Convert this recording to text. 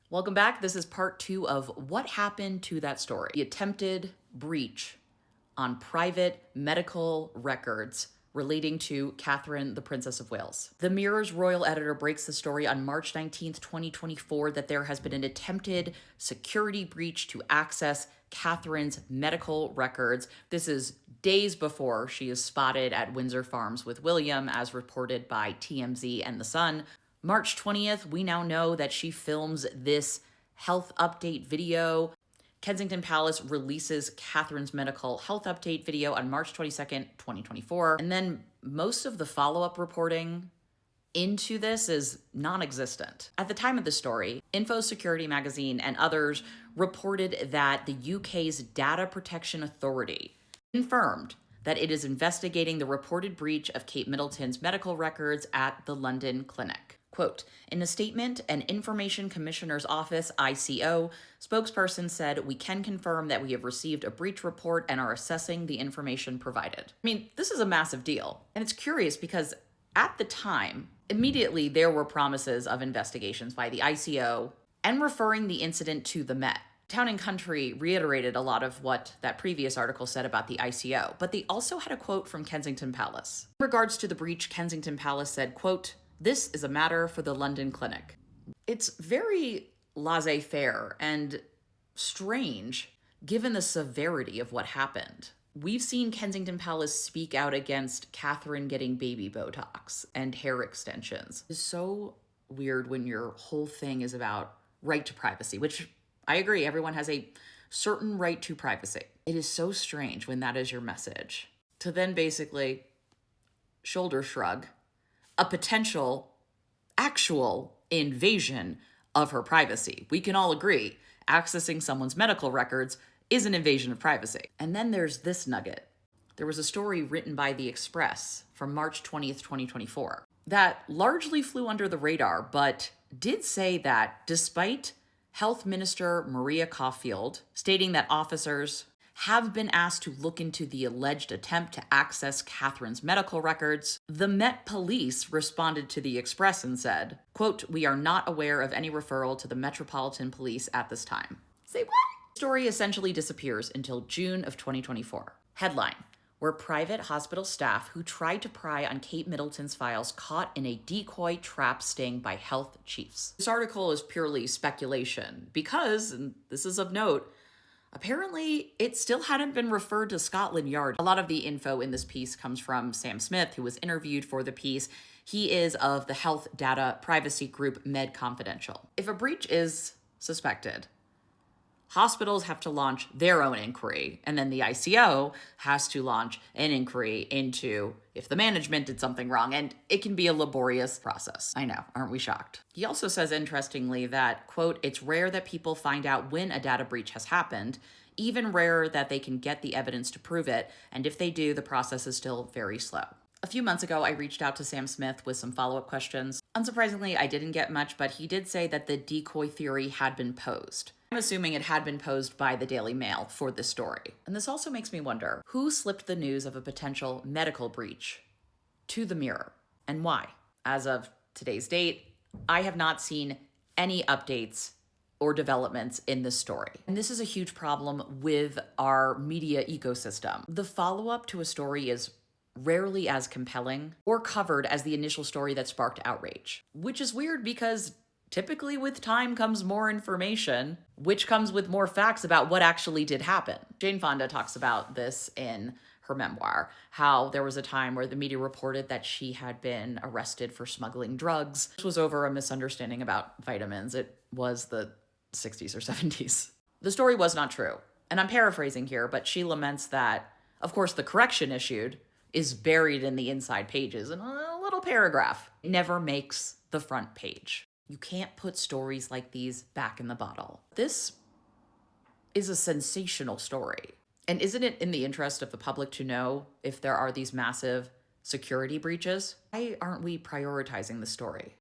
Welcome back. This is part 2 of what happened to that story. The attempted breach on private medical records relating to Catherine, the Princess of Wales. The Mirror's royal editor breaks the story on March 19th, 2024, that there has been an attempted security breach to access Catherine's medical records. This is days before she is spotted at Windsor Farms with William, as reported by TMZ and The Sun. March 20th, we now know that she films this health update video. Kensington Palace releases Catherine's medical health update video on March 22nd, 2024. And then most of the follow-up reporting into this is non-existent. At the time of the story, Info Security Magazine and others reported that the UK's Data Protection Authority confirmed that it is investigating the reported breach of Kate Middleton's medical records at the London clinic. Quote, in a statement, an Information Commissioner's Office, ICO, spokesperson said, we can confirm that we have received a breach report and are assessing the information provided. I mean, this is a massive deal. And it's curious because at the time, immediately there were promises of investigations by the ICO and referring the incident to the Met. Town and Country reiterated a lot of what that previous article said about the ICO, but they also had a quote from Kensington Palace. In regards to the breach, Kensington Palace said, quote, this is a matter for the London clinic. It's very laissez-faire and strange given the severity of what happened. We've seen Kensington Palace speak out against Catherine getting baby Botox and hair extensions. It's so weird when your whole thing is about right to privacy, which I agree, everyone has a certain right to privacy. It is so strange when that is your message. To then basically shoulder shrug a potential actual invasion of her privacy. We can all agree accessing someone's medical records is an invasion of privacy. And then there's this nugget. There was a story written by The Express from March 20th, 2024 that largely flew under the radar, but did say that despite Health Minister Maria Caulfield stating that officers have been asked to look into the alleged attempt to access Catherine's medical records, the Met Police responded to The Express and said, quote, we are not aware of any referral to the Metropolitan Police at this time. Say what? The story essentially disappears until June of 2024. Headline, were private hospital staff who tried to pry on Kate Middleton's files caught in a decoy trap sting by health chiefs. This article is purely speculation because, and this is of note, apparently, it still hadn't been referred to Scotland Yard. A lot of the info in this piece comes from Sam Smith, who was interviewed for the piece. He is of the health data privacy group Med Confidential. If a breach is suspected, hospitals have to launch their own inquiry, and then the ICO has to launch an inquiry into if the management did something wrong, and it can be a laborious process. I know, aren't we shocked? He also says, interestingly, that, quote, it's rare that people find out when a data breach has happened, even rarer that they can get the evidence to prove it, and if they do, the process is still very slow. A few months ago, I reached out to Sam Smith with some follow-up questions. Unsurprisingly, I didn't get much, but he did say that the decoy theory had been posed. I'm assuming it had been posed by the Daily Mail for this story. And this also makes me wonder, who slipped the news of a potential medical breach to the Mirror and why? As of today's date, I have not seen any updates or developments in this story. And this is a huge problem with our media ecosystem. The follow-up to a story is rarely as compelling or covered as the initial story that sparked outrage, which is weird because typically with time comes more information, which comes with more facts about what actually did happen. Jane Fonda talks about this in her memoir, how there was a time where the media reported that she had been arrested for smuggling drugs. This was over a misunderstanding about vitamins. It was the 60s or 70s. The story was not true. And I'm paraphrasing here, but she laments that, of course, the correction issued is buried in the inside pages in a little paragraph. It never makes the front page. You can't put stories like these back in the bottle. This is a sensational story. And isn't it in the interest of the public to know if there are these massive security breaches? Why aren't we prioritizing the story?